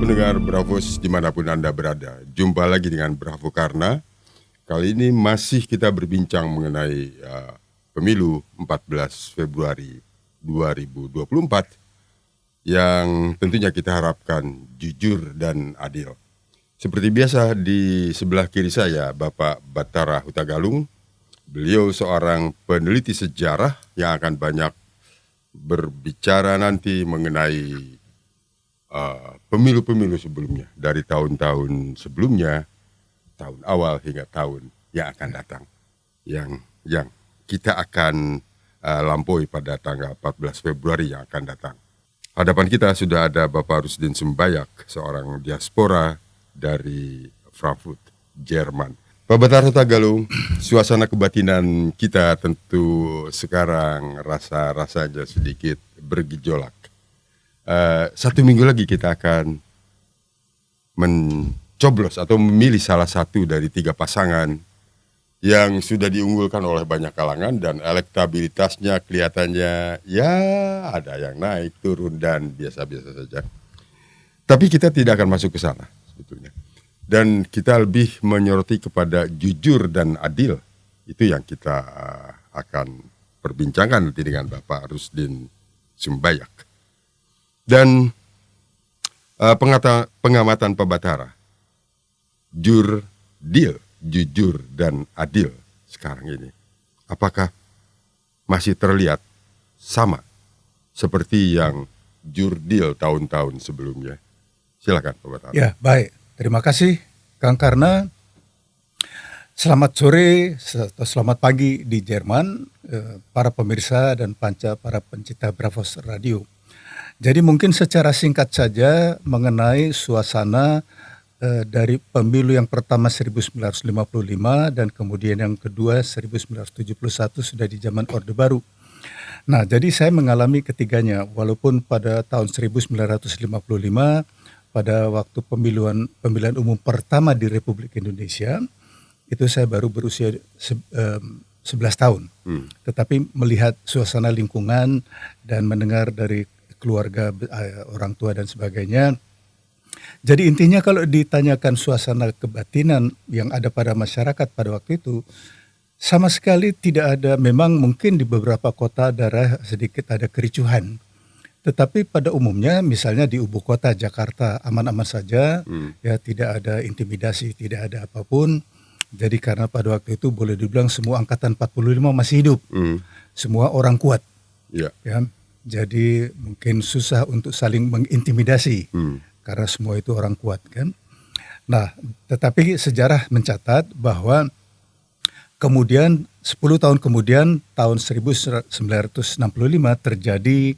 pendengar Bravos dimanapun Anda berada. Jumpa lagi dengan Bravo Karna. Kali ini masih kita berbincang mengenai pemilu 14 Februari 2024 yang tentunya kita harapkan jujur dan adil. Seperti biasa di sebelah kiri saya Bapak Battara Hutagalung. Beliau seorang peneliti sejarah yang akan banyak berbicara nanti mengenai pemilu-pemilu sebelumnya, dari tahun-tahun sebelumnya, tahun awal hingga tahun yang akan datang, yang kita akan lampaui pada tanggal 14 Februari yang akan datang. Hadapan kita sudah ada Bapak Rusdin Sembayak, seorang diaspora dari Frankfurt, Jerman. Pak Battara Hutagalung, suasana kebatinan kita tentu sekarang rasanya sedikit bergejolak. 1 minggu lagi kita akan mencoblos atau memilih salah satu dari 3 pasangan yang sudah diunggulkan oleh banyak kalangan dan elektabilitasnya kelihatannya ya ada yang naik, turun dan biasa-biasa saja. Tapi kita tidak akan masuk ke sana sebetulnya. Dan kita lebih menyoroti kepada jujur dan adil. Itu yang kita akan perbincangkan nanti dengan Bapak Rusdin Sembayak. Dan pengamatan Pak Battara, jujur dan adil sekarang ini, apakah masih terlihat sama seperti yang jurdil tahun-tahun sebelumnya? Silakan Pak Battara. Ya, baik. Terima kasih Kang Karna. Selamat sore atau selamat pagi di Jerman, para pemirsa dan para pencinta Bravos Radio. Jadi mungkin secara singkat saja mengenai suasana dari pemilu yang pertama 1955 dan kemudian yang kedua 1971 sudah di zaman Orde Baru. Nah, jadi saya mengalami ketiganya, walaupun pada tahun 1955 pada waktu pemilihan umum pertama di Republik Indonesia itu saya baru berusia 11 tahun. Tetapi melihat suasana lingkungan dan mendengar dari keluarga, orang tua dan sebagainya. Jadi intinya kalau ditanyakan suasana kebatinan yang ada pada masyarakat pada waktu itu, sama sekali tidak ada, memang mungkin di beberapa kota daerah sedikit ada kericuhan. Tetapi pada umumnya misalnya di ibu kota Jakarta aman-aman saja, ya tidak ada intimidasi, tidak ada apapun. Jadi karena pada waktu itu boleh dibilang semua angkatan 45 masih hidup, semua orang kuat. Ya. Jadi mungkin susah untuk saling mengintimidasi karena semua itu orang kuat kan. Nah, tetapi sejarah mencatat bahwa kemudian 10 tahun kemudian tahun 1965 terjadi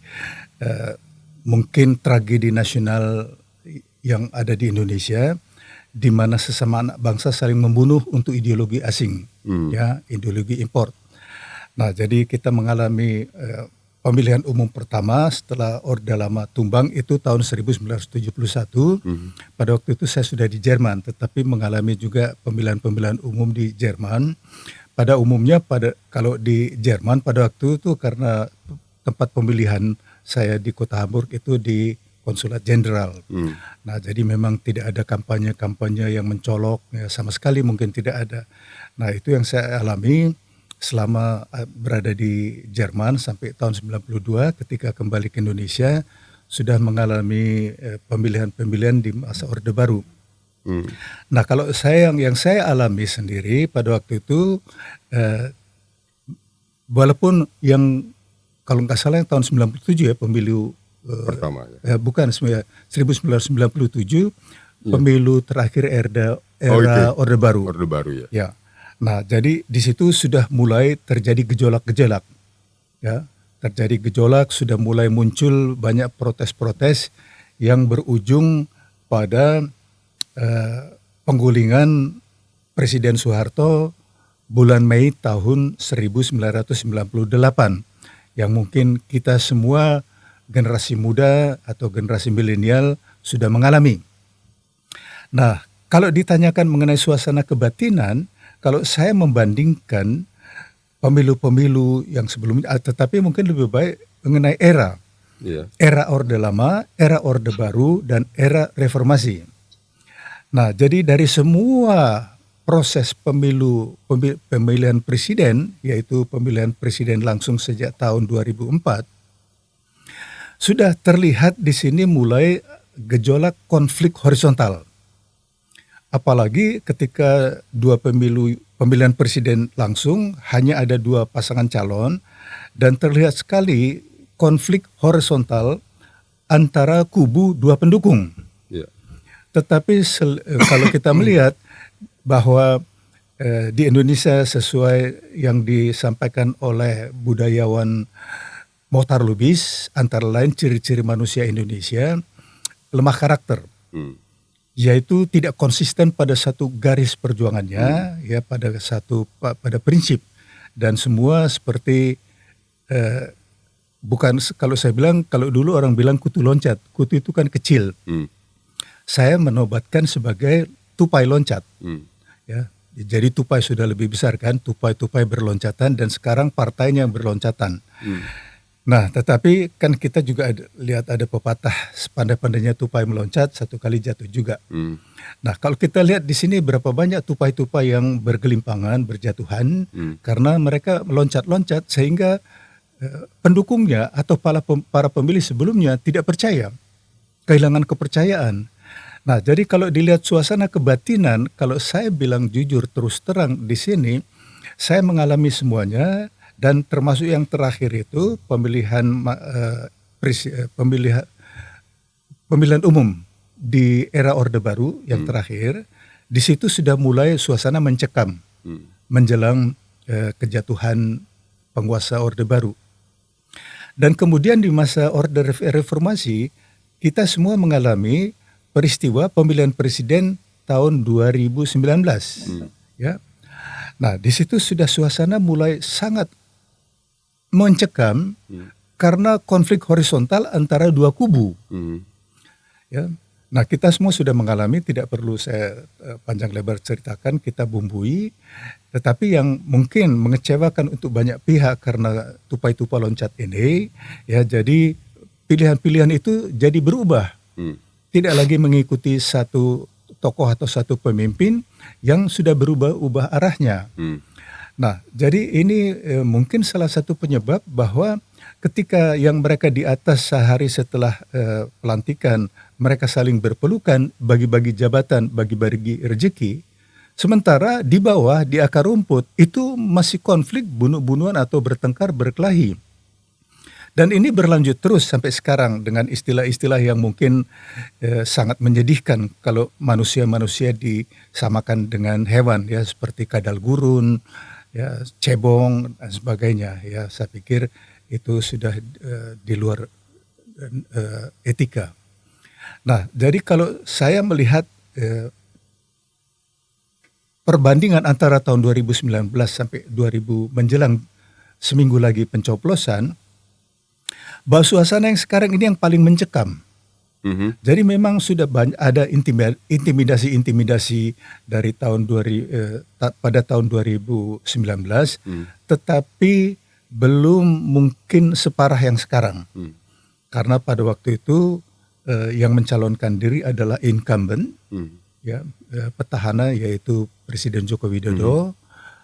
mungkin tragedi nasional yang ada di Indonesia, di mana sesama anak bangsa saling membunuh untuk ideologi asing, ya, ideologi impor. Nah, jadi kita mengalami pemilihan umum pertama setelah Orde Lama tumbang itu tahun 1971. Pada waktu itu saya sudah di Jerman, tetapi mengalami juga pemilihan-pemilihan umum di Jerman. Pada umumnya kalau di Jerman pada waktu itu karena tempat pemilihan saya di Kota Hamburg itu di Konsulat Jenderal. Nah, jadi memang tidak ada kampanye-kampanye yang mencolok, ya, sama sekali mungkin tidak ada. Nah, itu yang saya alami selama berada di Jerman sampai tahun 92 ketika kembali ke Indonesia sudah mengalami pemilihan-pemilihan di masa Orde Baru. Nah, kalau yang saya alami sendiri pada waktu itu walaupun yang kalau nggak salah yang tahun 97 ya pemilu pertama ya. Bukan 1997 pemilu terakhir era Orde Baru. Orde Baru ya. Ya. Nah, jadi di situ sudah mulai terjadi gejolak-gejolak, ya, terjadi gejolak, sudah mulai muncul banyak protes-protes yang berujung pada penggulingan Presiden Soeharto bulan Mei tahun 1998, yang mungkin kita semua generasi muda atau generasi milenial sudah mengalami. Nah, kalau ditanyakan mengenai suasana kebatinan, kalau saya membandingkan pemilu-pemilu yang sebelumnya, tetapi mungkin lebih baik mengenai era. Iya. era Orde Lama, era Orde Baru, dan era Reformasi. Nah, jadi dari semua proses pemilihan presiden, yaitu pemilihan presiden langsung sejak tahun 2004, sudah terlihat di sini mulai gejolak konflik horizontal. Apalagi ketika pemilihan presiden langsung hanya ada 2 pasangan calon dan terlihat sekali konflik horizontal antara kubu 2 pendukung. Iya. Tetapi kalau kita melihat bahwa di Indonesia sesuai yang disampaikan oleh budayawan Mohtar Lubis, antara lain ciri-ciri manusia Indonesia lemah karakter, yaitu tidak konsisten pada satu garis perjuangannya, ya pada prinsip, dan semua seperti bukan, kalau saya bilang, kalau dulu orang bilang kutu loncat, kutu itu kan kecil. Saya menobatkan sebagai tupai loncat. Ya, jadi tupai sudah lebih besar kan, tupai-tupai berloncatan, dan sekarang partainya yang berloncatan. Nah, tetapi kan kita juga lihat ada pepatah, sepandai-pandainya tupai meloncat, 1 kali jatuh juga. Nah, kalau kita lihat di sini berapa banyak tupai-tupai yang bergelimpangan, berjatuhan, karena mereka meloncat-loncat sehingga pendukungnya atau para pemilih sebelumnya tidak percaya, kehilangan kepercayaan. Nah, jadi kalau dilihat suasana kebatinan, kalau saya bilang jujur terus terang di sini, saya mengalami semuanya, dan termasuk yang terakhir itu pemilihan umum di era Orde Baru yang terakhir. Di situ sudah mulai suasana mencekam menjelang kejatuhan penguasa Orde Baru. Dan kemudian di masa Orde Reformasi, kita semua mengalami peristiwa pemilihan presiden tahun 2019. Ya. Nah, di situ sudah suasana mulai sangat mencekam karena konflik horizontal antara 2 kubu. Ya. Nah, kita semua sudah mengalami, tidak perlu saya panjang lebar ceritakan, kita bumbui. Tetapi yang mungkin mengecewakan untuk banyak pihak karena tupai-tupai loncat ini, ya, jadi pilihan-pilihan itu jadi berubah. Tidak lagi mengikuti satu tokoh atau satu pemimpin yang sudah berubah-ubah arahnya. Nah, jadi ini mungkin salah satu penyebab bahwa ketika yang mereka di atas sehari setelah pelantikan, mereka saling berpelukan, bagi-bagi jabatan, bagi-bagi rezeki, sementara di bawah, di akar rumput, itu masih konflik, bunuh-bunuhan atau bertengkar, berkelahi. Dan ini berlanjut terus sampai sekarang dengan istilah-istilah yang mungkin sangat menyedihkan kalau manusia-manusia disamakan dengan hewan, ya, seperti kadal gurun, ya, cebong dan sebagainya. Ya, saya pikir itu sudah di luar etika. Nah, jadi kalau saya melihat perbandingan antara tahun 2019 sampai 2000 menjelang seminggu lagi pencoblosan, bahwa suasana yang sekarang ini yang paling mencekam. Jadi memang sudah ada intimidasi dari tahun pada tahun 2019, tetapi belum mungkin separah yang sekarang. Karena pada waktu itu yang mencalonkan diri adalah incumbent, ya, petahana, yaitu Presiden Joko Widodo,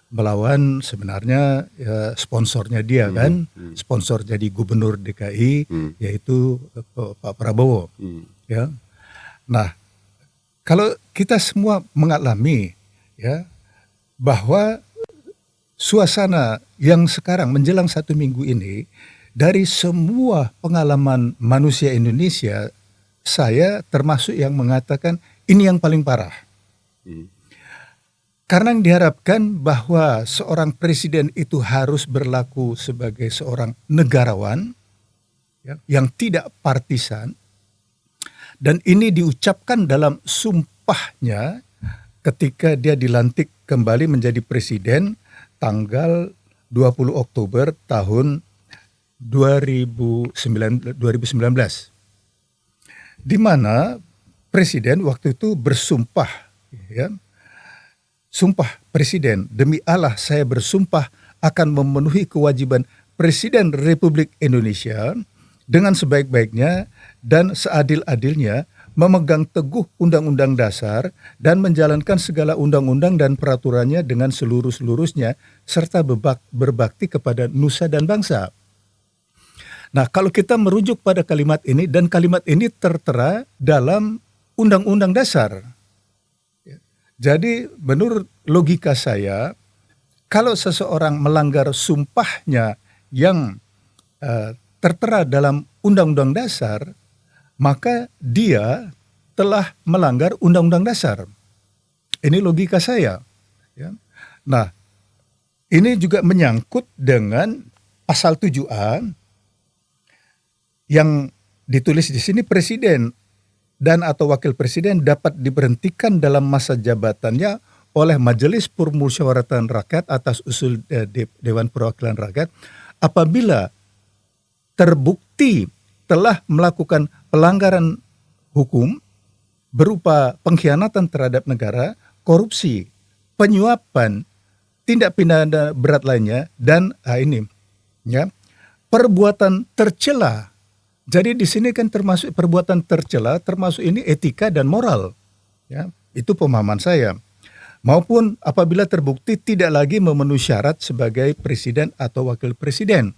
melawan sebenarnya ya, sponsornya dia kan, sponsor jadi gubernur DKI, yaitu Pak Prabowo. Ya. Nah, kalau kita semua mengalami, ya, bahwa suasana yang sekarang menjelang 1 minggu ini, dari semua pengalaman manusia Indonesia, saya termasuk yang mengatakan ini yang paling parah. Karena yang diharapkan bahwa seorang presiden itu harus berlaku sebagai seorang negarawan, ya, yang tidak partisan, dan ini diucapkan dalam sumpahnya ketika dia dilantik kembali menjadi presiden tanggal 20 Oktober tahun 2019, di mana presiden waktu itu bersumpah, ya, sumpah presiden, demi Allah saya bersumpah akan memenuhi kewajiban Presiden Republik Indonesia dengan sebaik-baiknya dan seadil-adilnya memegang teguh Undang-Undang Dasar dan menjalankan segala undang-undang dan peraturannya dengan seluruh-seluruhnya serta berbakti kepada nusa dan bangsa. Nah, kalau kita merujuk pada kalimat ini dan kalimat ini tertera dalam Undang-Undang Dasar. Jadi menurut logika saya, kalau seseorang melanggar sumpahnya yang tertera dalam Undang-Undang Dasar, maka dia telah melanggar Undang-Undang Dasar. Ini logika saya. Ya. Nah, ini juga menyangkut dengan pasal 7A yang ditulis di sini, presiden dan atau wakil presiden dapat diberhentikan dalam masa jabatannya oleh Majelis Permusyawaratan Rakyat atas usul Dewan Perwakilan Rakyat apabila terbukti telah melakukan pelanggaran hukum berupa pengkhianatan terhadap negara, korupsi, penyuapan, tindak pidana berat lainnya, dan perbuatan tercela. Jadi di sini kan termasuk perbuatan tercela, termasuk ini etika dan moral. Ya, itu pemahaman saya. Maupun apabila terbukti tidak lagi memenuhi syarat sebagai presiden atau wakil presiden.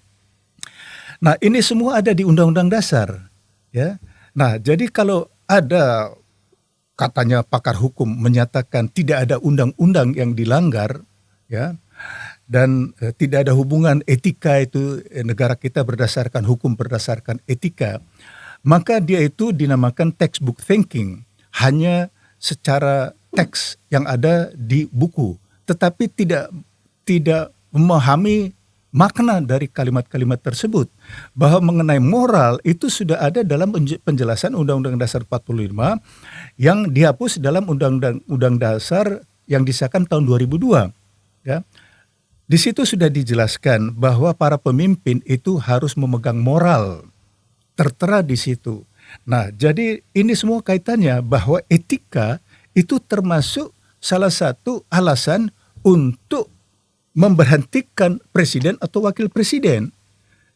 Nah, ini semua ada di Undang-Undang Dasar. Ya. Nah, jadi kalau ada katanya pakar hukum menyatakan tidak ada undang-undang yang dilanggar, ya, dan tidak ada hubungan etika itu negara kita berdasarkan hukum, berdasarkan etika, maka dia itu dinamakan textbook thinking, hanya secara teks yang ada di buku, tetapi tidak memahami makna dari kalimat-kalimat tersebut, bahwa mengenai moral itu sudah ada dalam penjelasan Undang-Undang Dasar 45 yang dihapus dalam Undang-Undang Dasar yang disahkan tahun 2002. Ya. Di situ sudah dijelaskan bahwa para pemimpin itu harus memegang moral, tertera di situ. Nah, jadi ini semua kaitannya bahwa etika itu termasuk salah satu alasan untuk memberhentikan presiden atau wakil presiden.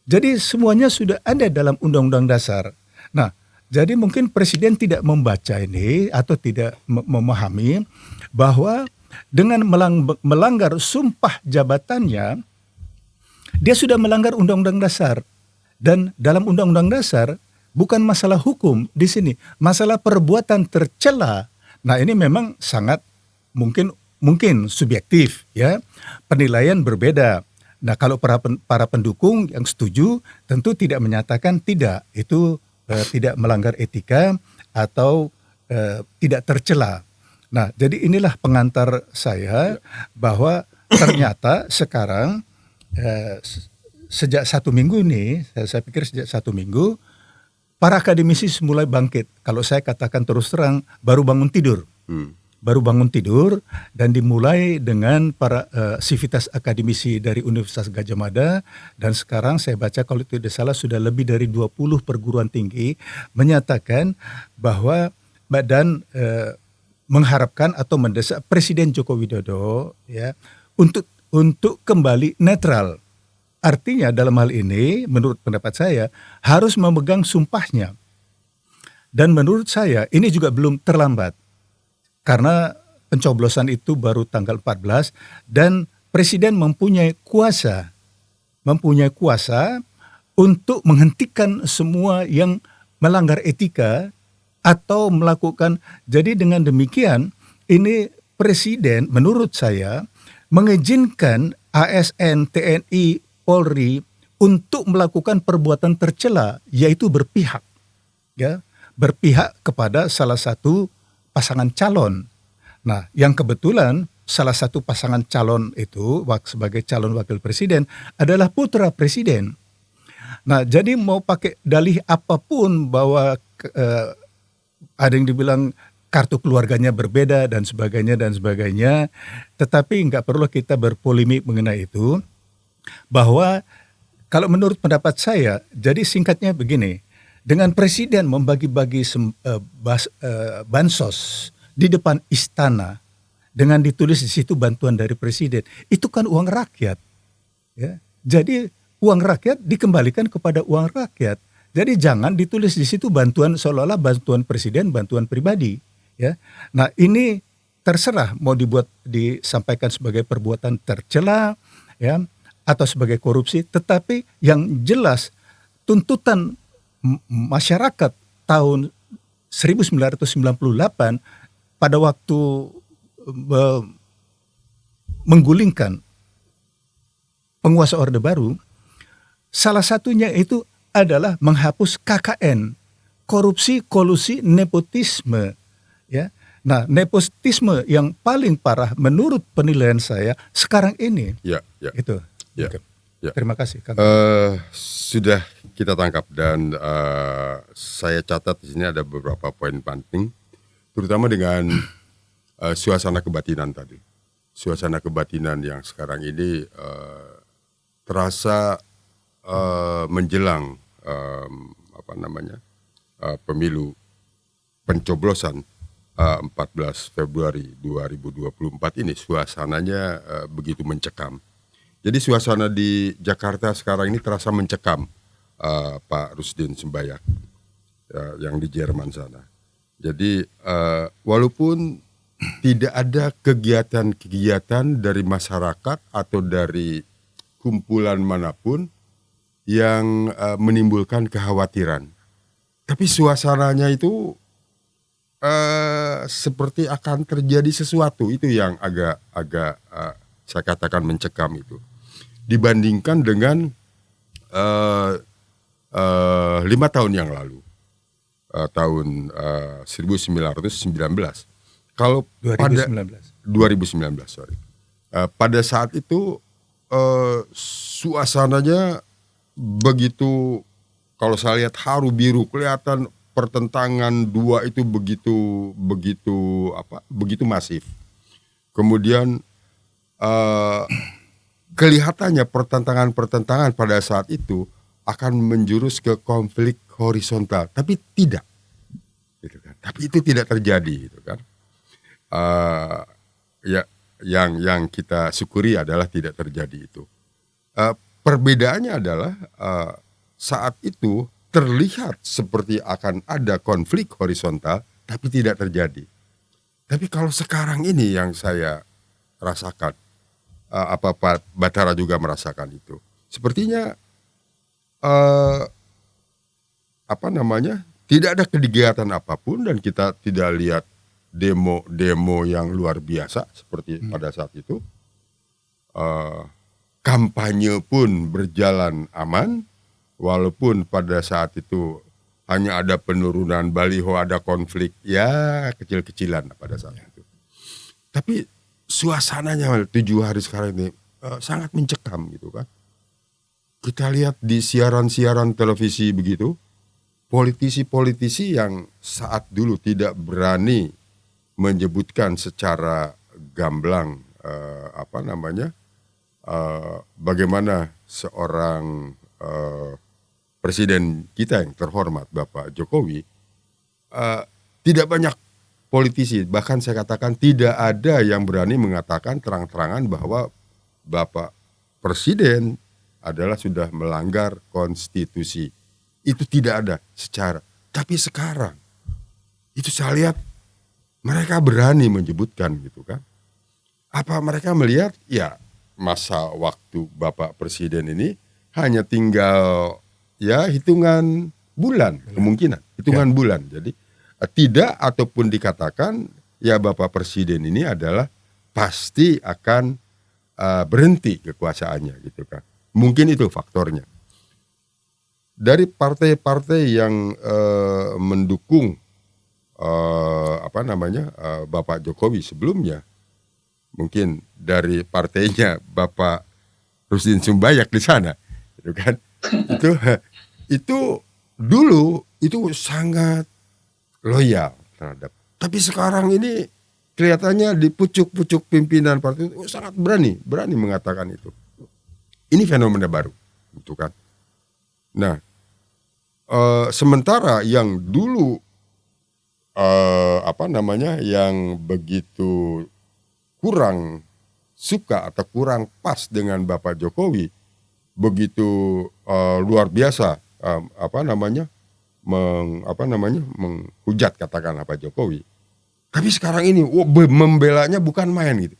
Jadi semuanya sudah ada dalam Undang-Undang Dasar. Nah, jadi mungkin presiden tidak membaca ini atau tidak memahami bahwa dengan melanggar sumpah jabatannya, dia sudah melanggar Undang-Undang Dasar. Dan dalam Undang-Undang Dasar bukan masalah hukum di sini, masalah perbuatan tercela. Nah, ini memang sangat mungkin subjektif, ya, penilaian berbeda. Nah, kalau para pendukung yang setuju tentu tidak menyatakan tidak, itu tidak melanggar etika atau tidak tercela. Nah, jadi inilah pengantar saya bahwa ternyata sekarang sejak 1 minggu ini, saya pikir sejak 1 minggu, para akademisi mulai bangkit. Kalau saya katakan terus terang, baru bangun tidur. Baru bangun tidur dan dimulai dengan para sivitas akademisi dari Universitas Gadjah Mada, dan sekarang saya baca kalau tidak salah sudah lebih dari 20 perguruan tinggi menyatakan bahwa badan mengharapkan atau mendesak Presiden Joko Widodo, ya, untuk kembali netral. Artinya dalam hal ini menurut pendapat saya harus memegang sumpahnya. Dan menurut saya ini juga belum terlambat. Karena pencoblosan itu baru tanggal 14 dan Presiden mempunyai kuasa untuk menghentikan semua yang melanggar etika atau melakukan. Jadi dengan demikian ini Presiden menurut saya mengizinkan ASN, TNI, Polri untuk melakukan perbuatan tercela, yaitu berpihak, ya, berpihak kepada salah satu pasangan calon. Nah, yang kebetulan salah satu pasangan calon itu sebagai calon wakil presiden adalah putra presiden. Nah, jadi mau pakai dalih apapun bahwa ada yang dibilang kartu keluarganya berbeda dan sebagainya, tetapi nggak perlu kita berpolemik mengenai itu. Bahwa kalau menurut pendapat saya, jadi singkatnya begini, dengan presiden membagi-bagi bansos di depan istana dengan ditulis di situ bantuan dari presiden, itu kan uang rakyat, ya. Jadi uang rakyat dikembalikan kepada uang rakyat. Jadi jangan ditulis di situ bantuan seolah-olah bantuan presiden, bantuan pribadi, ya. Nah, ini terserah mau disampaikan sebagai perbuatan tercela, ya, atau sebagai korupsi, tetapi yang jelas tuntutan masyarakat tahun 1998 pada waktu menggulingkan penguasa Orde Baru, salah satunya itu adalah menghapus KKN, korupsi, kolusi, nepotisme, ya. Nah, nepotisme yang paling parah menurut penilaian saya sekarang ini, Ya, ya, itu. ya, Oke. ya. Terima kasih, Kang. Sudah kita tangkap dan saya catat di sini ada beberapa poin penting, terutama dengan suasana kebatinan tadi. Suasana kebatinan yang sekarang ini terasa menjelang pemilu pencoblosan 14 Februari 2024 ini, suasananya begitu mencekam. Jadi suasana di Jakarta sekarang ini terasa mencekam, Pak Rusdin Sembayak, yang di Jerman sana. Jadi walaupun tidak ada kegiatan-kegiatan dari masyarakat atau dari kumpulan manapun yang menimbulkan kekhawatiran, tapi suasananya itu seperti akan terjadi sesuatu. Itu yang agak saya katakan mencekam itu, dibandingkan dengan 5 tahun yang lalu, tahun 1919. Kalau 2019, sorry. Pada saat itu suasananya begitu, kalau saya lihat haru biru, kelihatan pertentangan dua itu begitu masif. Kemudian kelihatannya pertentangan pada saat itu akan menjurus ke konflik horizontal, tapi tidak, gitu kan. Tapi itu tidak terjadi, gitu kan. Yang kita syukuri adalah tidak terjadi itu. Perbedaannya adalah saat itu terlihat seperti akan ada konflik horizontal, tapi tidak terjadi. Tapi kalau sekarang ini yang saya rasakan, Pak Batara juga merasakan itu, sepertinya tidak ada kegiatan apapun, dan kita tidak lihat demo yang luar biasa seperti pada saat itu. Kampanye pun berjalan aman, walaupun pada saat itu hanya ada penurunan baliho, ada konflik ya kecil-kecilan pada saat itu. Tapi suasananya 7 hari sekarang ini sangat mencekam, gitu kan. Kita lihat di siaran-siaran televisi begitu, politisi-politisi yang saat dulu tidak berani menyebutkan secara gamblang bagaimana seorang presiden kita yang terhormat Bapak Jokowi, tidak banyak politisi, bahkan saya katakan tidak ada yang berani mengatakan terang-terangan bahwa Bapak Presiden adalah sudah melanggar konstitusi. Itu tidak ada secara. Tapi sekarang itu saya lihat mereka berani menyebutkan, gitu kan. Apa mereka melihat ya masa waktu Bapak Presiden ini hanya tinggal ya hitungan bulan, kemungkinan hitungan bulan. Jadi tidak ataupun dikatakan ya Bapak Presiden ini adalah pasti akan berhenti kekuasaannya, gitu kan. Mungkin itu faktornya. Dari partai-partai yang mendukung Bapak Jokowi sebelumnya, mungkin dari partainya Bapak Rusdin Sembayak di sana, gitu kan. itu dulu itu sangat loyal terhadap. Tapi sekarang ini kelihatannya di pucuk-pucuk pimpinan partai itu sangat berani mengatakan itu. Ini fenomena baru, gitu kan. Nah, sementara yang dulu yang begitu kurang suka atau kurang pas dengan Bapak Jokowi, begitu luar biasa apa namanya menghujat katakanlah Pak Jokowi. Tapi sekarang ini membelanya bukan main gitu.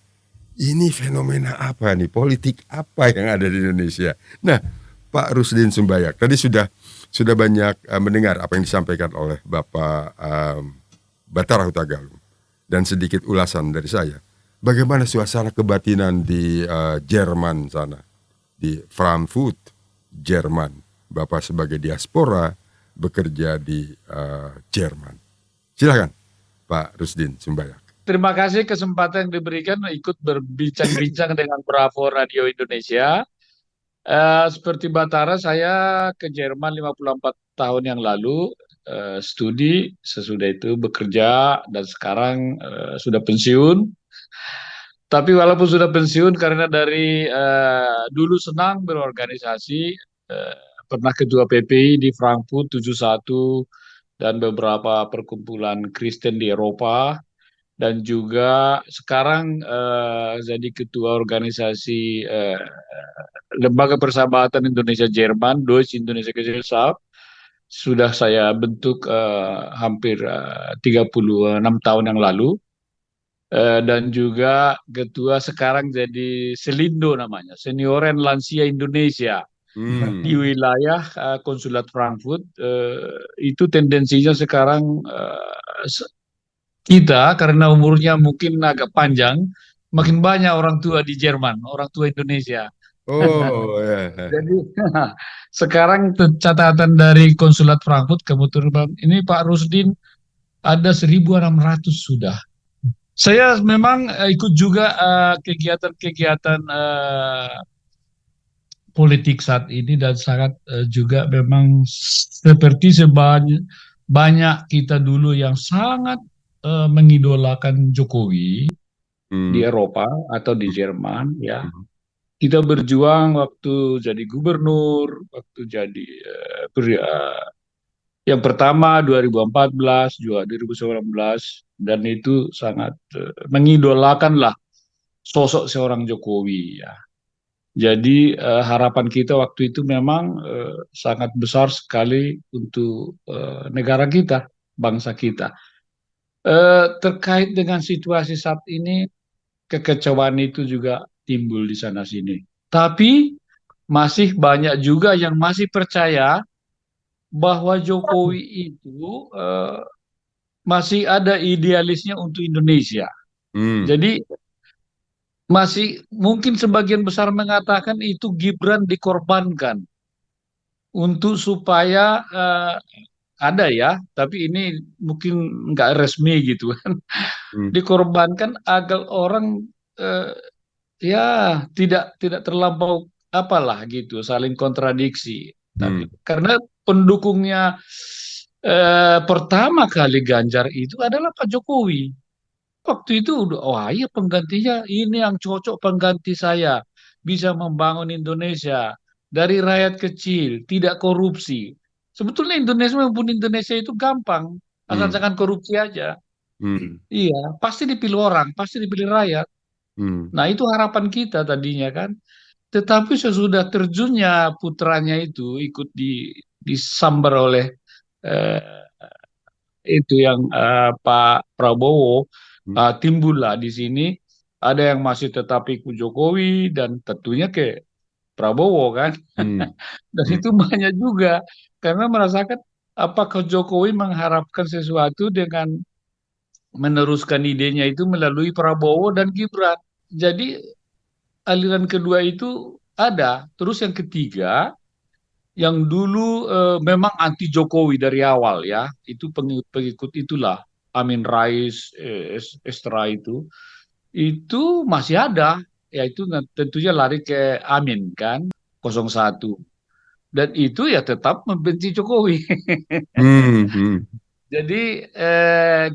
Ini fenomena apa nih? Politik apa yang ada di Indonesia? Nah, Pak Rusdin Sumbayak tadi sudah banyak mendengar apa yang disampaikan oleh Bapak Batara Hutagalung dan sedikit ulasan dari saya. Bagaimana suasana kebatinan di Jerman sana, di Frankfurt, Jerman. Bapak sebagai diaspora bekerja di Jerman. Silakan Pak Rusdin Sumbayak. Terima kasih kesempatan yang diberikan ikut berbincang-bincang dengan Bravo Radio Indonesia. Seperti Batara, saya ke Jerman 54 tahun yang lalu, studi, sesudah itu bekerja, dan sekarang sudah pensiun. Tapi walaupun sudah pensiun, karena dari dulu senang berorganisasi, pernah ketua PPI di Frankfurt 71, dan beberapa perkumpulan Kristen di Eropa, dan juga sekarang jadi ketua organisasi Lembaga Persahabatan Indonesia Jerman, Deutsche Indonesia Gesellschaft. Sudah saya bentuk hampir 36 tahun yang lalu. Dan juga ketua sekarang jadi Selindo namanya, Senioren Lansia Indonesia. Di wilayah Konsulat Frankfurt, itu tendensinya sekarang kita karena umurnya mungkin agak panjang, makin banyak orang tua di Jerman, orang tua Indonesia. Oh ya. Jadi sekarang catatan dari Konsulat Frankfurt kebetulan ini Pak Rusdin ada 1.600 sudah. Saya memang ikut juga kegiatan-kegiatan politik saat ini, dan sangat juga memang seperti banyak kita dulu yang sangat mengidolakan Jokowi di Eropa atau di Jerman, ya. Kita berjuang waktu jadi gubernur, waktu jadi yang pertama 2014, juga 2019, dan itu sangat mengidolakan lah sosok seorang Jokowi, ya. Jadi harapan kita waktu itu memang sangat besar sekali untuk negara kita, bangsa kita. Terkait dengan situasi saat ini, kekecewaan itu juga timbul di sana-sini. Tapi masih banyak juga yang masih percaya bahwa Jokowi itu masih ada idealisnya untuk Indonesia. Jadi masih mungkin sebagian besar mengatakan itu Gibran dikorbankan untuk supaya ada ya, tapi ini mungkin nggak resmi gitu kan, dikorbankan agar orang ya tidak terlampau apalah gitu, saling kontradiksi. Tapi karena pendukungnya pertama kali Ganjar itu adalah Pak Jokowi. Waktu itu udah, wah iya penggantinya ini yang cocok, pengganti saya. Bisa membangun Indonesia dari rakyat kecil, tidak korupsi. Sebetulnya Indonesia maupun Indonesia itu gampang, asal jangan korupsi aja. Iya, pasti dipilih orang, pasti dipilih rakyat. Nah itu harapan kita tadinya kan. Tetapi sesudah terjunnya putranya itu ikut disambar oleh eh, itu yang Pak Prabowo, timbullah di sini ada yang masih tetap ikut Jokowi dan tentunya ke Prabowo kan. Dan itu banyak juga karena merasakan apakah Jokowi mengharapkan sesuatu dengan meneruskan idenya itu melalui Prabowo dan Gibran. Jadi aliran kedua itu ada. Terus yang ketiga, yang dulu memang anti Jokowi dari awal ya, itu pengikut-pengikut itulah, Amin Rais, Estra itu masih ada, yaitu tentunya lari ke Amin kan, 01. Dan itu ya tetap membenci Jokowi. Jadi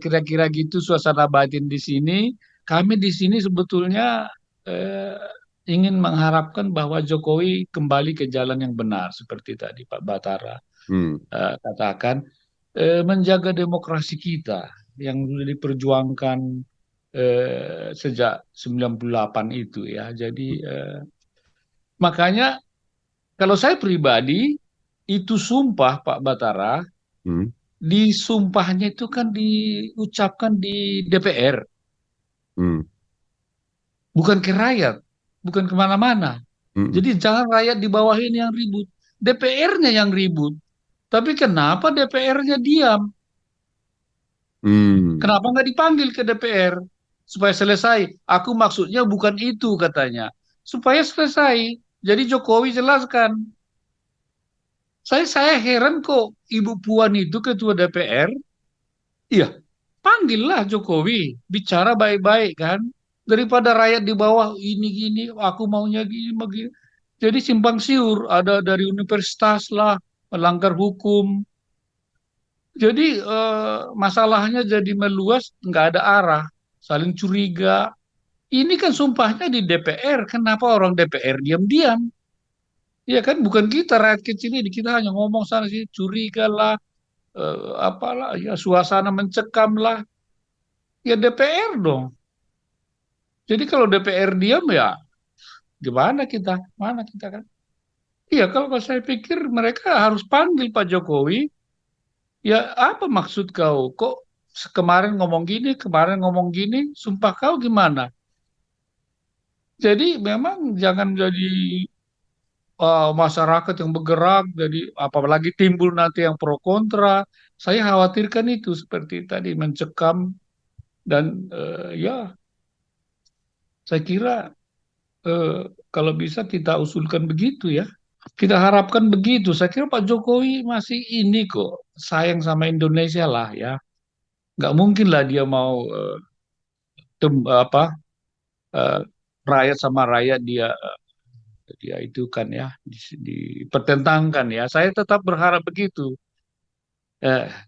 kira-kira gitu suasana batin di sini. Kami di sini sebetulnya ingin mengharapkan bahwa Jokowi kembali ke jalan yang benar seperti tadi Pak Batara katakan, menjaga demokrasi kita yang sudah diperjuangkan sejak 98 itu ya. Jadi makanya kalau saya pribadi itu sumpah Pak Batara, Hmm. di sumpahnya itu kan diucapkan di DPR, Hmm. bukan ke rakyat, bukan kemana-mana. Hmm. Jadi jangan rakyat di bawah ini yang ribut, DPR-nya yang ribut. Tapi kenapa DPR-nya diam? Hmm. Kenapa nggak dipanggil ke DPR supaya selesai? Aku maksudnya bukan itu katanya, supaya selesai. Jadi Jokowi jelaskan. Saya heran kok Ibu Puan itu ketua DPR. Iya, panggillah Jokowi, bicara baik-baik kan. Daripada rakyat di bawah ini gini, aku maunya gini, begini. Jadi simpang siur, ada dari universitas lah, melanggar hukum. Jadi masalahnya jadi meluas, nggak ada arah, saling curiga. Ini kan sumpahnya di DPR, kenapa orang DPR diam-diam? Ya kan, bukan kita rakyat kecil ini, kita hanya ngomong sana sini, curiga lah, apalah, ya suasana mencekam lah. Ya DPR dong. Jadi kalau DPR diam ya gimana kita? Mana kita kan? Iya kalau saya pikir mereka harus panggil Pak Jokowi. Ya apa maksud kau? Kok kemarin ngomong gini, sumpah kau gimana? Jadi memang jangan jadi masyarakat yang bergerak, jadi apalagi timbul nanti yang pro kontra. Saya khawatirkan itu seperti tadi mencekam dan ya saya kira eh, kalau bisa kita usulkan begitu ya. Kita harapkan begitu. Saya kira Pak Jokowi masih ini kok sayang sama Indonesia lah ya. Nggak mungkin lah dia mau apa eh, rakyat sama rakyat dia itu kan ya dipertentangkan ya. Saya tetap berharap begitu.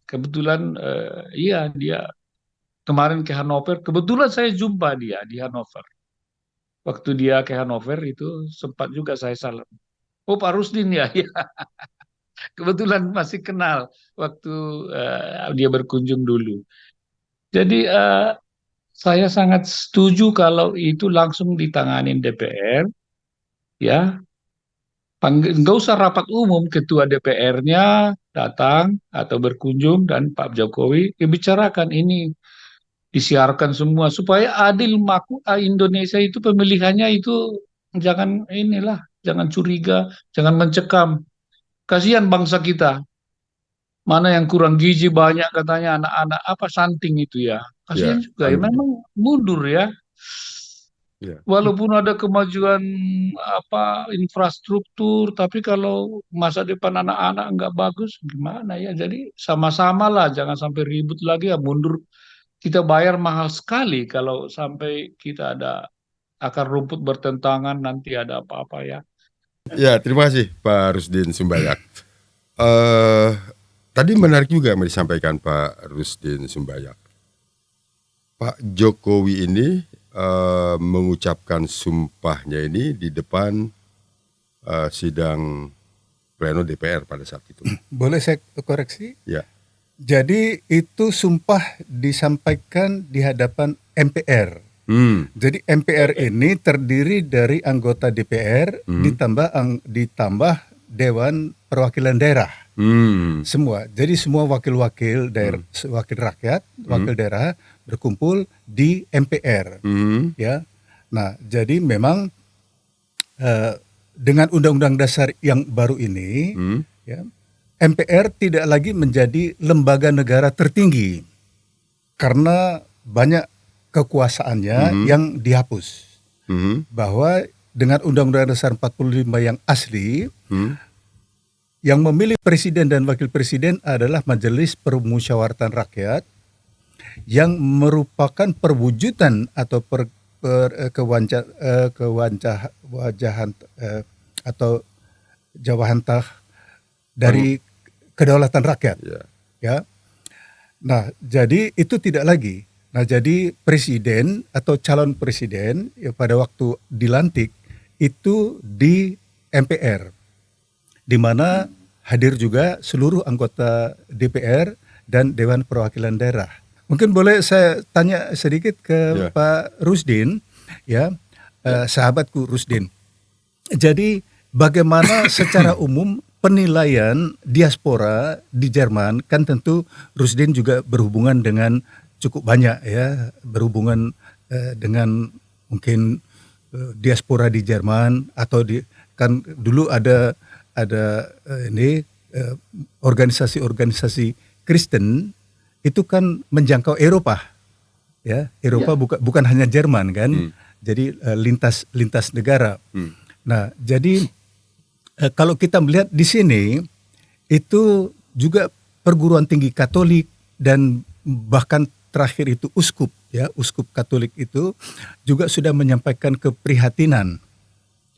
Kebetulan iya dia kemarin ke Hannover. Kebetulan saya jumpa dia di Hannover. Waktu dia ke Hannover itu sempat juga saya salam. Oh Pak Rusdin ya, ya. Kebetulan masih kenal waktu dia berkunjung dulu. Jadi saya sangat setuju kalau itu langsung ditanganin DPR, ya. Nggak usah rapat umum, ketua DPR-nya datang atau berkunjung dan Pak Jokowi dibicarakan ini disiarkan semua supaya adil Indonesia itu pemilihannya itu jangan inilah, jangan curiga, jangan mencekam. Kasihan bangsa kita. Mana yang kurang gizi banyak katanya anak-anak apa stunting itu ya. Kasihan Ya, juga ya memang mundur ya. ya, Walaupun ada kemajuan apa infrastruktur, tapi kalau masa depan anak-anak nggak bagus gimana ya? Jadi sama-sama lah, jangan sampai ribut lagi ya mundur. Kita bayar mahal sekali kalau sampai kita ada akar rumput bertentangan nanti ada apa-apa ya. ya. Terima kasih Pak Rusdin Sumbayak. eh Tadi menarik juga yang disampaikan Pak Rusdin Sumbayak. Pak Jokowi ini mengucapkan sumpahnya ini di depan sidang pleno DPR pada saat itu. Boleh saya koreksi? Ya. Jadi itu sumpah disampaikan di hadapan MPR. Jadi MPR ini terdiri dari anggota DPR ditambah Dewan Perwakilan Daerah. Semua. Jadi semua wakil-wakil daerah, wakil rakyat, wakil daerah berkumpul di MPR. Ya. Nah, jadi memang dengan Undang-Undang Dasar yang baru ini, ya, MPR tidak lagi menjadi lembaga negara tertinggi karena banyak kekuasaannya yang dihapus. Bahwa dengan Undang-Undang Dasar 45 yang asli, yang memilih presiden dan wakil presiden adalah Majelis Permusyawaratan Rakyat yang merupakan perwujudan atau kewajahan atau jawahantah dari kedaulatan rakyat. Ya. Nah, jadi itu tidak lagi. Nah, jadi presiden atau calon presiden ya, pada waktu dilantik itu di MPR, di mana hadir juga seluruh anggota DPR dan Dewan Perwakilan Daerah. Mungkin boleh saya tanya sedikit ke Pak Rusdin, ya, sahabatku Rusdin. Jadi bagaimana secara umum penilaian diaspora di Jerman kan tentu Rusdin juga berhubungan dengan cukup banyak ya, berhubungan dengan mungkin diaspora di Jerman atau kan dulu ada ini organisasi-organisasi Kristen itu kan menjangkau Eropa ya, Eropa bukan hanya Jerman kan. Jadi lintas negara. Nah, jadi kalau kita melihat di sini itu juga perguruan tinggi Katolik dan bahkan terakhir itu uskup Katolik itu juga sudah menyampaikan keprihatinan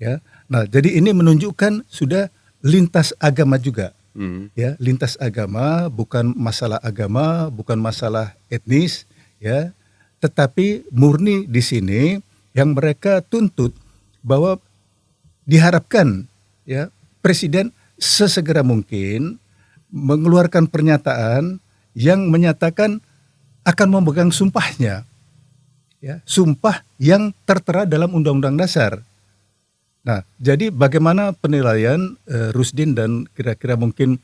ya. Nah, jadi ini menunjukkan sudah lintas agama juga. Ya, lintas agama, bukan masalah agama, bukan masalah etnis ya, tetapi murni di sini yang mereka tuntut bahwa diharapkan ya presiden sesegera mungkin mengeluarkan pernyataan yang menyatakan akan memegang sumpahnya, ya, sumpah yang tertera dalam Undang-Undang Dasar. Nah, jadi bagaimana penilaian Rusdin dan kira-kira mungkin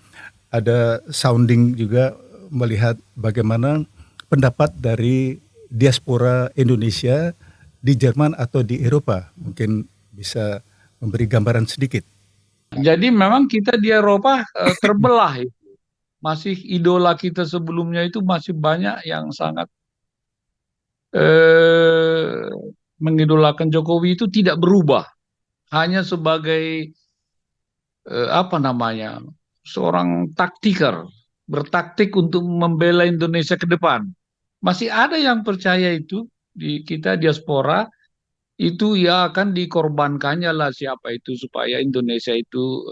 ada sounding juga melihat bagaimana pendapat dari diaspora Indonesia di Jerman atau di Eropa, mungkin bisa memberi gambaran sedikit. Jadi memang kita di Eropa terbelah itu. Masih idola kita sebelumnya itu masih banyak yang sangat mengidolakan Jokowi itu tidak berubah. Hanya sebagai seorang taktiker, bertaktik untuk membela Indonesia ke depan. Masih ada yang percaya itu di kita diaspora itu ya akan dikorbankannya lah siapa itu supaya Indonesia itu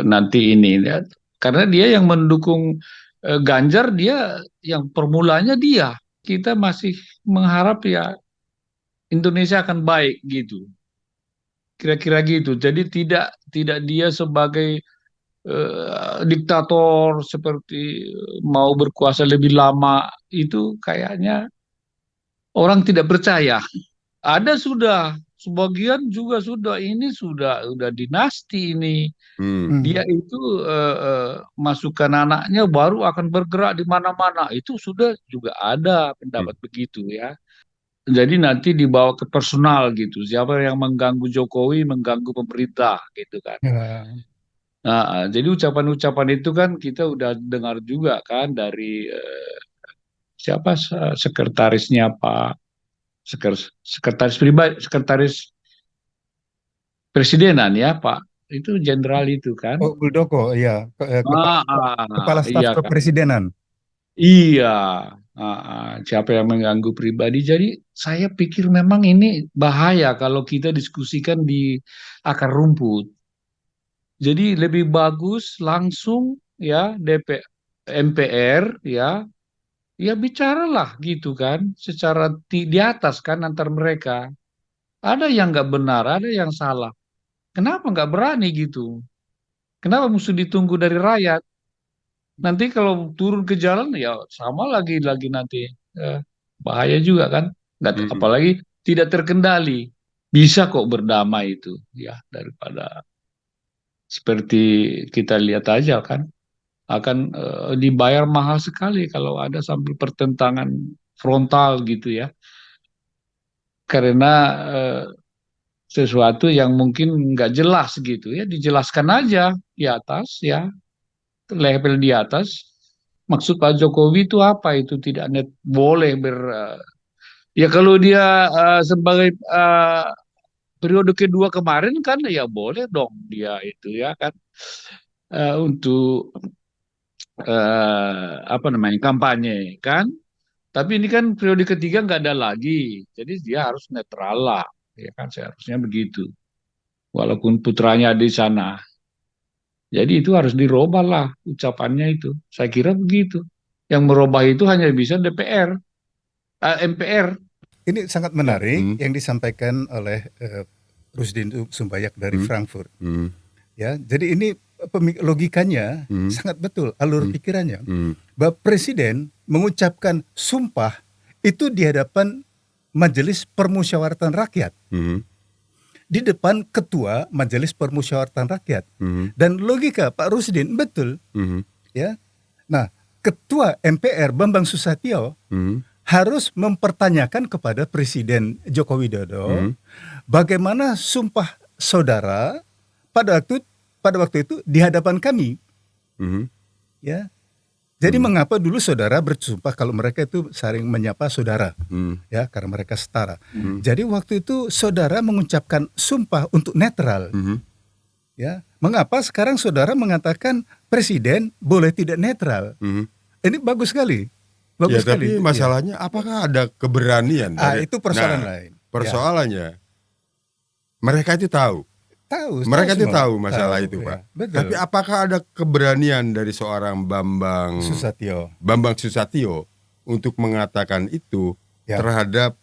nanti ini ya. Karena dia yang mendukung Ganjar, dia yang permulanya dia. Kita masih mengharap ya Indonesia akan baik gitu. Kira-kira gitu. Jadi tidak dia sebagai diktator seperti mau berkuasa lebih lama, itu kayaknya orang tidak percaya. Ada sudah, sebagian juga sudah, ini sudah dinasti ini. Dia itu masukkan anaknya baru akan bergerak di mana-mana. Itu sudah juga ada pendapat begitu ya. Jadi nanti dibawa ke personal gitu. Siapa yang mengganggu Jokowi, mengganggu pemerintah gitu kan. Ya. Nah, jadi ucapan-ucapan itu kan kita udah dengar juga kan dari siapa sekretarisnya Pak sekretaris presidenan ya Pak, itu jenderal itu kan. Oh, Muldoko, ya, kepala staf Iya kan. kepresidenan. Iya, siapa yang mengganggu pribadi. Jadi saya pikir memang ini bahaya kalau kita diskusikan di akar rumput. Jadi lebih bagus langsung ya MPR ya bicaralah gitu kan, secara di atas kan antar mereka. Ada yang nggak benar, ada yang salah. Kenapa nggak berani gitu? Kenapa mesti ditunggu dari rakyat? Nanti kalau turun ke jalan ya sama lagi nanti. Bahaya juga kan? Apalagi tidak terkendali. Bisa kok berdamai itu ya, daripada seperti kita lihat aja kan, akan dibayar mahal sekali kalau ada sampai pertentangan frontal gitu ya. Karena sesuatu yang mungkin nggak jelas gitu ya, dijelaskan aja di atas ya, level di atas. Maksud Pak Jokowi itu apa? Itu tidak boleh ya kalau dia sebagai periode kedua kemarin kan ya boleh dong dia itu ya kan untuk kampanye kan. Tapi ini kan periode ketiga nggak ada lagi, jadi dia harus netral lah, ya kan seharusnya begitu. Walaupun putranya di sana, jadi itu harus dirubah lah ucapannya itu. Saya kira begitu. Yang merubah itu hanya bisa DPR, MPR. Ini sangat menarik yang disampaikan oleh Rusdin Sumbayak dari Frankfurt. Ya, jadi ini logikanya sangat betul, alur pikirannya. Bahwa presiden mengucapkan sumpah itu di hadapan Majelis Permusyawaratan Rakyat. di depan ketua Majelis Permusyawaratan Rakyat. Dan logika Pak Rusdin betul, ya. Nah, ketua MPR Bambang Susatyo harus mempertanyakan kepada Presiden Joko Widodo bagaimana sumpah saudara pada waktu itu di hadapan kami, ya. Jadi mengapa dulu saudara bersumpah kalau mereka itu saling menyapa saudara, ya, karena mereka setara. Jadi waktu itu saudara mengucapkan sumpah untuk netral, ya. Mengapa sekarang saudara mengatakan presiden boleh tidak netral? Ini bagus sekali, bagus sekali. Tapi masalahnya apakah ada keberanian? Itu persoalan lain. Persoalannya mereka itu tahu. Mereka itu tahu masalah itu, Pak. Betul. Tapi apakah ada keberanian dari seorang Bambang Susatyo untuk mengatakan itu terhadap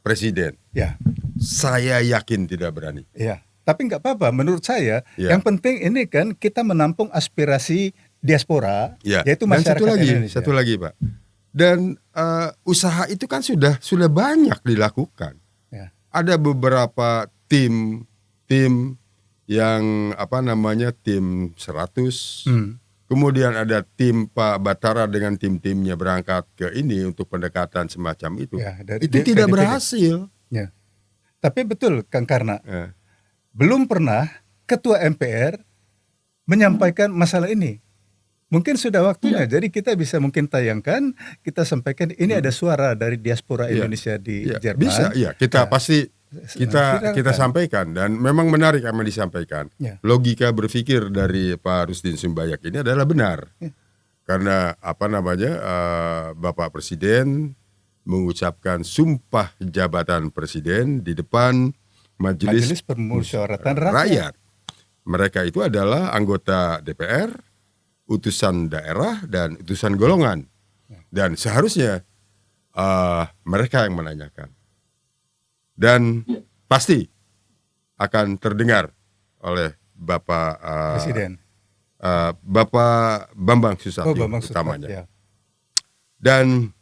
presiden? Ya. Saya yakin tidak berani. Ya. Tapi nggak apa-apa. Menurut saya, yang penting ini kan kita menampung aspirasi diaspora, yaitu masyarakat Indonesia. Satu lagi, Pak. Dan usaha itu kan sudah banyak dilakukan. Ya. Ada beberapa tim yang tim 100. Kemudian ada tim Pak Batara dengan tim-timnya berangkat ke ini untuk pendekatan semacam itu. Itu tidak berhasil. Ya. Tapi betul Kang Karna, belum pernah ketua MPR menyampaikan masalah ini. Mungkin sudah waktunya. Jadi kita bisa mungkin tayangkan, kita sampaikan ini ada suara dari diaspora Indonesia di Jerman. Bisa, kita pasti kita sampaikan, dan memang menarik yang disampaikan. Logika berpikir dari Pak Rusdin Sumbayak ini adalah benar. Karena Bapak Presiden mengucapkan sumpah jabatan presiden di depan Majelis Permusyawaratan Rakyat. Mereka itu adalah anggota DPR, utusan daerah, dan utusan golongan. Dan seharusnya mereka yang menanyakan. Dan pasti akan terdengar oleh Bapak Presiden, Bapak Bambang Susatyo utamanya. Dan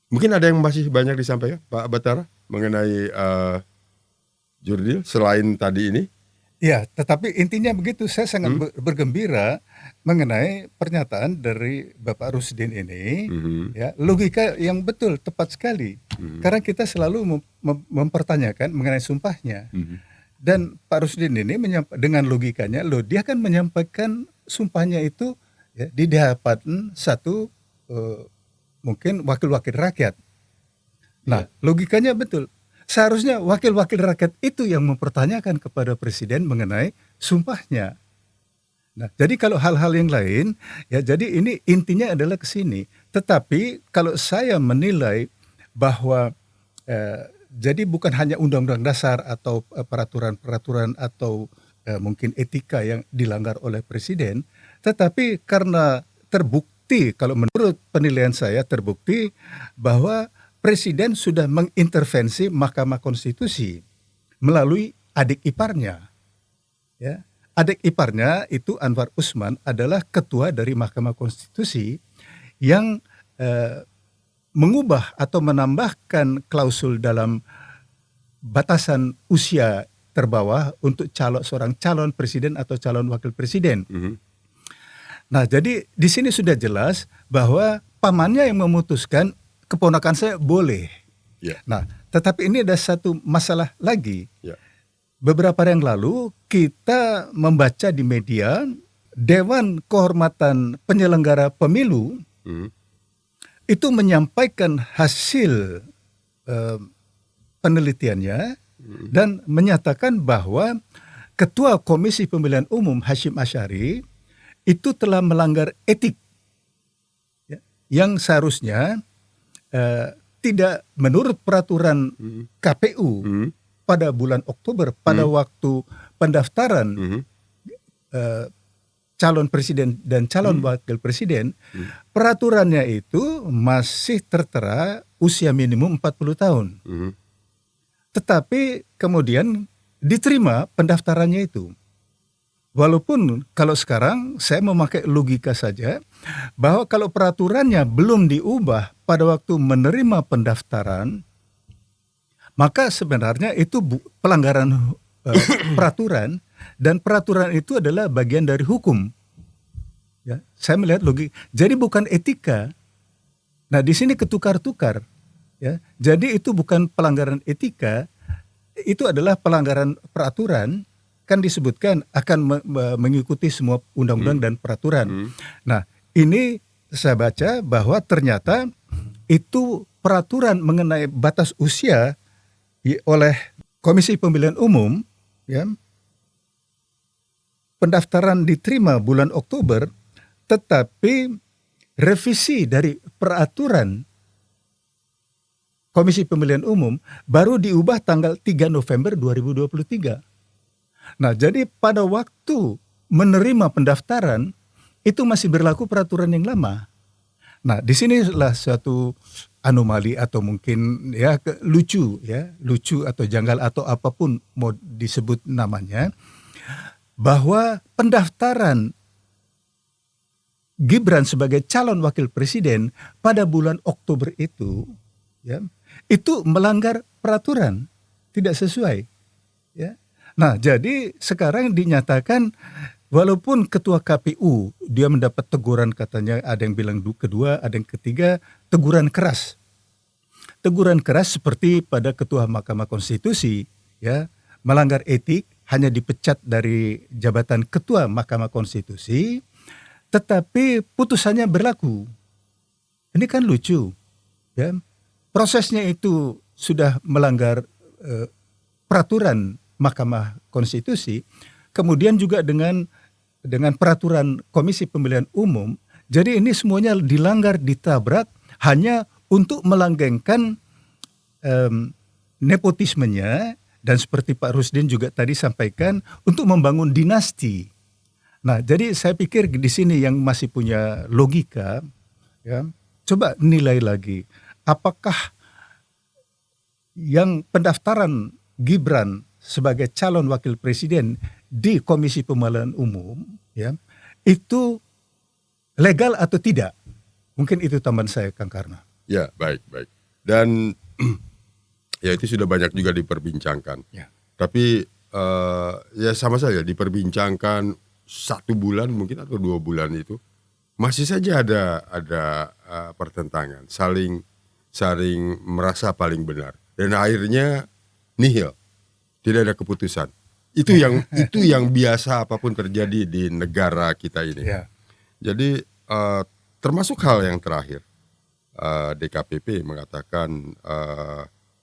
mungkin ada yang masih banyak disampaikan Pak Batara mengenai Jurdil selain tadi ini. Ya, tetapi intinya begitu. Saya sangat bergembira mengenai pernyataan dari Bapak Rusdin ini. Ya, logika yang betul, tepat sekali. Karena kita selalu mempertanyakan mengenai sumpahnya. Dan Pak Rusdin ini dengan logikanya, dia kan menyampaikan sumpahnya itu di hadapan satu mungkin wakil-wakil rakyat. Nah, logikanya betul. Seharusnya wakil-wakil rakyat itu yang mempertanyakan kepada presiden mengenai sumpahnya. Nah, jadi kalau hal-hal yang lain, jadi ini intinya adalah ke sini. Tetapi kalau saya menilai bahwa jadi bukan hanya undang-undang dasar atau peraturan-peraturan atau mungkin etika yang dilanggar oleh presiden, tetapi karena terbukti, kalau menurut penilaian saya terbukti bahwa Presiden sudah mengintervensi Mahkamah Konstitusi melalui adik iparnya. Ya. Adik iparnya itu Anwar Usman adalah ketua dari Mahkamah Konstitusi yang mengubah atau menambahkan klausul dalam batasan usia terbawah untuk seorang calon presiden atau calon wakil presiden. Nah, jadi di sini sudah jelas bahwa pamannya yang memutuskan keponakan saya boleh. Nah, tetapi ini ada satu masalah lagi. Beberapa hari yang lalu kita membaca di media Dewan Kehormatan Penyelenggara Pemilu itu menyampaikan hasil penelitiannya dan menyatakan bahwa Ketua Komisi Pemilihan Umum Hashim Asyari itu telah melanggar etik yang seharusnya tidak menurut peraturan KPU pada bulan Oktober pada waktu pendaftaran calon presiden dan calon wakil presiden, peraturannya itu masih tertera usia minimum 40 tahun. Tetapi kemudian diterima pendaftarannya itu. Walaupun kalau sekarang saya memakai logika saja bahwa kalau peraturannya belum diubah pada waktu menerima pendaftaran, maka sebenarnya itu pelanggaran peraturan, dan peraturan itu adalah bagian dari hukum. Ya, saya melihat logik. Jadi bukan etika. Nah, di sini ketukar-tukar. Ya, jadi itu bukan pelanggaran etika, itu adalah pelanggaran peraturan. Kan disebutkan akan mengikuti semua undang-undang dan peraturan. Nah, ini saya baca bahwa ternyata itu peraturan mengenai batas usia oleh Komisi Pemilihan Umum, ya, pendaftaran diterima bulan Oktober, tetapi revisi dari peraturan Komisi Pemilihan Umum baru diubah tanggal 3 November 2023. Nah, jadi pada waktu menerima pendaftaran itu masih berlaku peraturan yang lama. Nah, di sinilah suatu anomali atau mungkin ya lucu atau janggal atau apapun mau disebut namanya, bahwa pendaftaran Gibran sebagai calon wakil presiden pada bulan Oktober itu, ya, itu melanggar peraturan, tidak sesuai. Ya. Nah, jadi sekarang dinyatakan walaupun ketua KPU dia mendapat teguran, katanya ada yang bilang kedua, ada yang ketiga, teguran keras. Teguran keras seperti pada ketua Mahkamah Konstitusi, ya, melanggar etik, hanya dipecat dari jabatan ketua Mahkamah Konstitusi, tetapi putusannya berlaku. Ini kan lucu, ya. Prosesnya itu sudah melanggar peraturan Mahkamah Konstitusi, kemudian juga dengan peraturan Komisi Pemilihan Umum. Jadi ini semuanya dilanggar, ditabrak hanya untuk melanggengkan nepotismenya, dan seperti Pak Rusdin juga tadi sampaikan, untuk membangun dinasti. Nah, jadi saya pikir di sini yang masih punya logika, ya, coba nilai lagi, apakah yang pendaftaran Gibran sebagai calon wakil presiden di Komisi Pemilihan Umum, ya, itu legal atau tidak? Mungkin itu tambahan saya, Kang Karna. Ya, baik. Dan ya itu sudah banyak juga diperbincangkan. Ya. Tapi ya sama saja diperbincangkan 1 bulan mungkin atau 2 bulan itu masih saja ada pertentangan, saling merasa paling benar, dan akhirnya nihil, tidak ada keputusan. Itu yang biasa apapun terjadi di negara kita ini. Ya. Jadi termasuk hal yang terakhir, DKPP mengatakan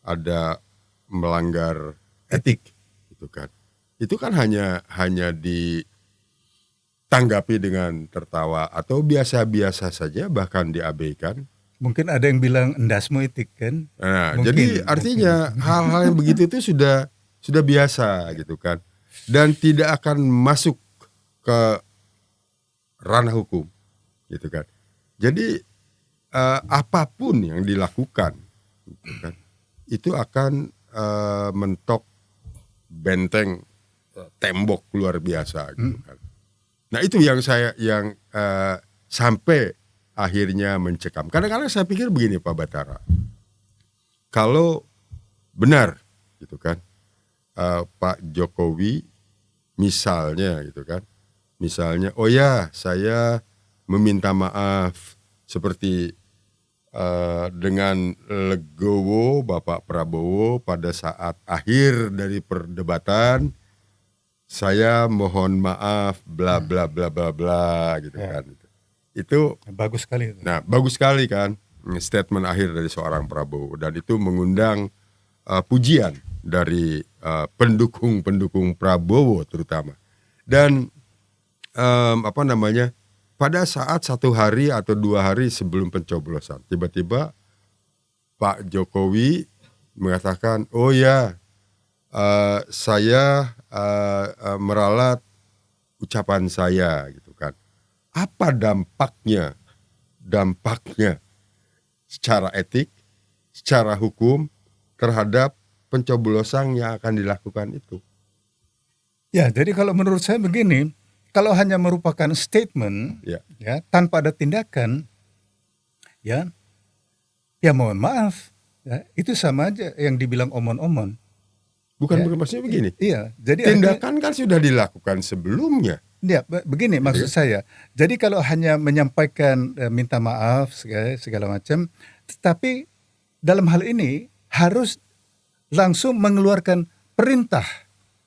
ada melanggar etik, gitu kan. Itu kan hanya ditanggapi dengan tertawa atau biasa-biasa saja, bahkan diabaikan. Mungkin ada yang bilang endasmu etik kan. Nah, Mungkin, jadi artinya hal-hal yang begitu itu sudah biasa, gitu kan. Dan tidak akan masuk ke ranah hukum, gitu kan. Jadi apapun yang dilakukan, gitu kan, itu akan mentok benteng tembok luar biasa, gitu kan. Nah, itu yang sampai akhirnya mencekam. Kadang-kadang saya pikir begini, Pak Batara, kalau benar, gitu kan, Pak Jokowi misalnya, gitu kan, misalnya, oh ya, saya meminta maaf seperti dengan legowo Bapak Prabowo pada saat akhir dari perdebatan, saya mohon maaf bla bla bla bla bla, gitu kan. Itu bagus sekali. Nah, bagus sekali kan statement akhir dari seorang Prabowo, dan itu mengundang pujian dari pendukung Prabowo terutama. Dan pada saat 1 hari atau 2 hari sebelum pencoblosan, tiba-tiba Pak Jokowi mengatakan, oh ya, saya meralat ucapan saya, gitu kan. Apa dampaknya secara etik, secara hukum terhadap pencoblosan yang akan dilakukan itu? Ya, jadi kalau menurut saya begini, kalau hanya merupakan statement, ya tanpa ada tindakan, ya mohon maaf, Ya, itu sama aja yang dibilang omon-omon. Bukan Ya, maksudnya begini. iya. Jadi artinya, Tindakan kan sudah dilakukan sebelumnya. ya, begini Gitu maksud kan? saya. Jadi kalau hanya menyampaikan minta maaf segala macam, tetapi dalam hal ini harus langsung mengeluarkan perintah,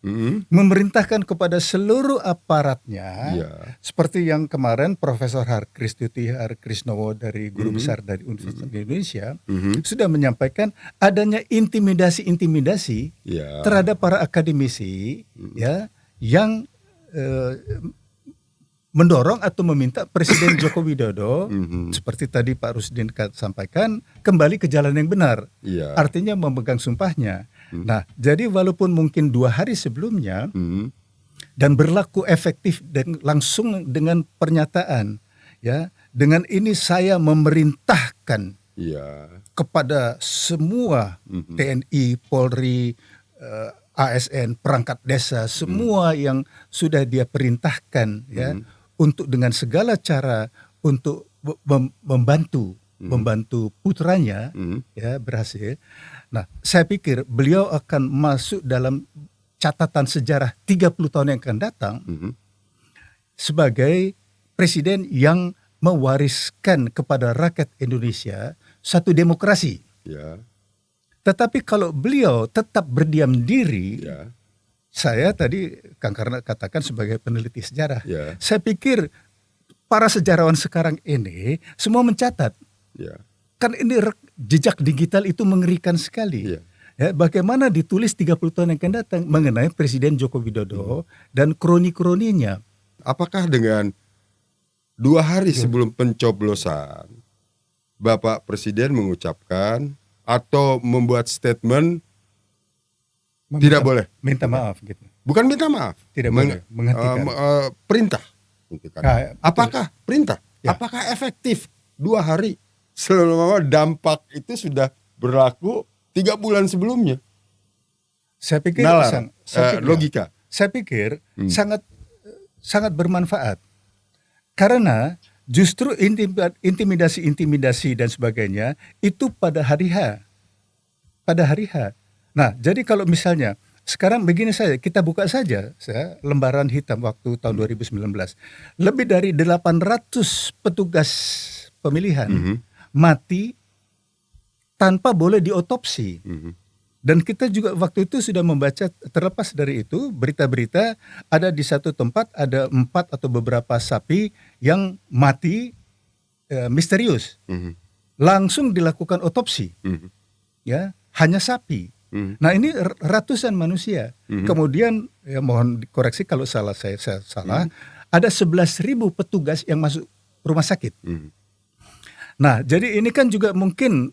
Mm-mm. memerintahkan kepada seluruh aparatnya, Iya. seperti yang kemarin Profesor Harkristuti Harkrisnowo dari Guru Mhm. Besar dari Universitas Indonesia Mhm. sudah menyampaikan adanya intimidasi-intimidasi Iya. terhadap para akademisi, ya, yang eh, mendorong atau meminta Presiden Joko Widodo, Mhm. seperti tadi Pak Rusdin sampaikan, kembali ke jalan yang benar. Iya. Artinya memegang sumpahnya. Hmm. Nah, jadi walaupun mungkin 2 hari sebelumnya Mhm. dan berlaku efektif dan langsung dengan pernyataan, ya, dengan ini saya memerintahkan Iya. kepada semua Mhm. TNI, Polri, ASN, perangkat desa, semua yang sudah dia perintahkan, ya, untuk dengan segala cara untuk membantu putranya, Mhm. ya, berhasil. Nah, saya pikir beliau akan masuk dalam catatan sejarah 30 tahun yang akan datang Mhm. sebagai presiden yang mewariskan kepada rakyat Indonesia satu demokrasi. Iya. Tetapi kalau beliau tetap berdiam diri, Iya. saya tadi Kang Karna katakan sebagai peneliti sejarah, Iya. saya pikir para sejarawan sekarang ini semua mencatat, Iya. kan ini jejak digital itu mengerikan sekali. Iya. Ya, bagaimana ditulis 30 tahun yang akan datang mengenai Presiden Joko Widodo dan kroni-kroninya. Apakah dengan 2 hari sebelum pencoblosan, Bapak Presiden mengucapkan atau membuat statement tidak boleh, Minta maaf gitu. bukan minta maaf, Tidak boleh menghentikan. perintah. Gitu kan. Nah, betul. Apakah perintah? Ya. Apakah efektif 2 hari selama dampak itu sudah berlaku 3 bulan sebelumnya? Saya pikir Nalar, logika. Saya pikir sangat bermanfaat. Karena justru intimidasi dan sebagainya itu pada hari H. Nah, jadi kalau misalnya sekarang begini saja, kita buka saja lembaran hitam waktu tahun 2019. Lebih dari 800 petugas pemilihan mati tanpa boleh diotopsi. Dan kita juga waktu itu sudah membaca, terlepas dari itu, berita-berita ada di satu tempat ada 4 atau beberapa sapi yang mati misterius. Langsung dilakukan otopsi. Ya, hanya sapi. Nah, ini ratusan manusia. Kemudian, ya mohon dikoreksi kalau saya salah, ada 11.000 petugas yang masuk rumah sakit. Nah, jadi ini kan juga mungkin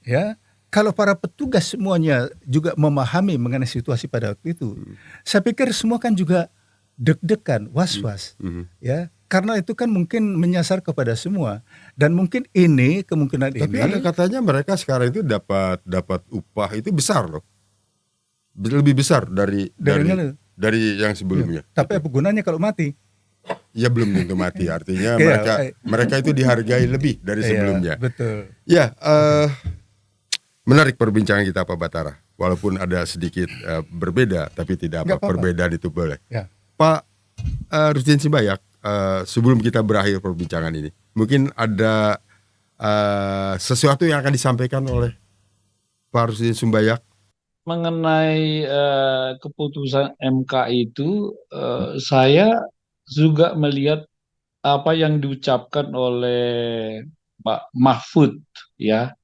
ya, kalau para petugas semuanya juga memahami mengenai situasi pada waktu itu, saya pikir semua kan juga deg-degan, was-was, ya, karena itu kan mungkin menyasar kepada semua, dan mungkin ini kemungkinan Tapi ini. ada katanya mereka sekarang itu dapat upah itu besar loh, lebih besar dari yang sebelumnya. Tapi apa gunanya kalau mati? Ya belum tentu mati, artinya Iya, mereka itu dihargai lebih dari sebelumnya. Iya, betul. Ya, menarik perbincangan kita Pak Batara. Walaupun ada sedikit berbeda, tapi tidak apa, perbedaan itu boleh. Ya. Pak Rusdin Simbayak, sebelum kita berakhir perbincangan ini, mungkin ada sesuatu yang akan disampaikan oleh Pak Rusdin Simbayak mengenai keputusan MK itu, saya juga melihat apa yang diucapkan oleh Pak Mahfud, ya,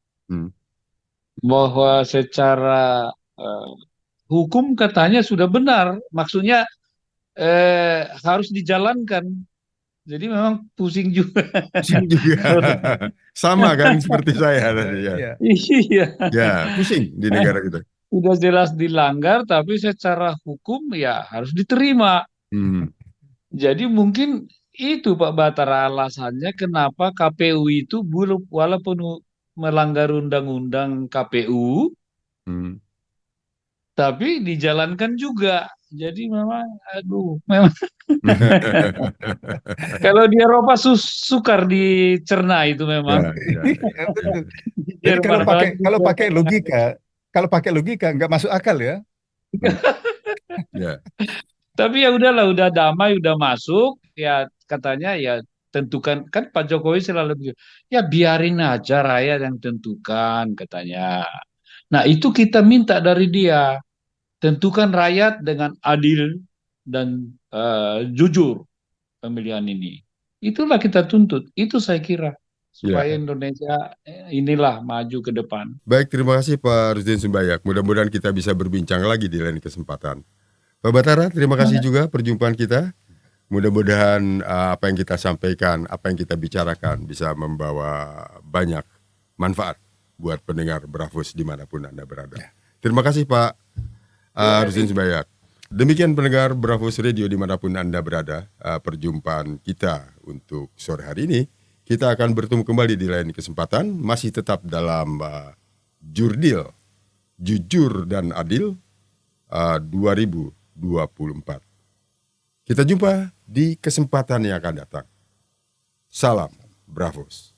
bahwa secara hukum katanya sudah benar, maksudnya harus dijalankan. Jadi memang pusing juga. pusing juga. Sama kan seperti saya tadi ya. Iya. Ya, pusing di negara kita. Sudah jelas dilanggar, tapi secara hukum ya harus diterima. Jadi mungkin itu Pak Batara alasannya kenapa KPU itu walaupun melanggar undang-undang KPU, tapi dijalankan juga. Jadi memang, aduh, memang kalau di Eropa sukar dicerna itu memang. Ya, ya, ya. Ya, betul. Di Jadi Jerman, apalagi di Jerman. kalau pakai logika nggak masuk akal ya. Hmm, ya, Tapi ya udahlah, udah damai, udah masuk, ya katanya ya tentukan, kan Pak Jokowi selalu bilang, ya biarin aja rakyat yang tentukan katanya. Nah itu kita minta dari dia, tentukan rakyat dengan adil dan jujur pemilihan ini. Itulah kita tuntut, itu saya kira ya. supaya Indonesia inilah maju ke depan. Baik, terima kasih Pak Rusdin Sumbayak. Mudah-mudahan kita bisa berbincang lagi di lain kesempatan. Pak Batara, terima kasih juga perjumpaan kita. Mudah-mudahan apa yang kita sampaikan, apa yang kita bicarakan bisa membawa banyak manfaat buat pendengar Bravos dimanapun Anda berada. Terima kasih Pak Rusdin Sumbayak. Demikian pendengar Bravos Radio dimanapun Anda berada, perjumpaan kita untuk sore hari ini. Kita akan bertemu kembali di lain kesempatan, masih tetap dalam Jurdil, Jujur dan Adil 2024. Kita jumpa di kesempatan yang akan datang. Salam Bravos.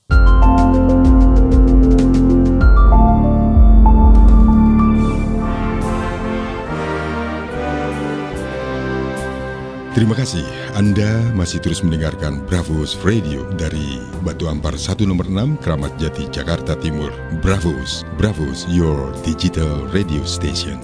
Terima kasih Anda masih terus mendengarkan Bravos Radio dari Batu Ampar 1 nomor 6 Kramat Jati Jakarta Timur. Bravos, Bravos, your digital radio station.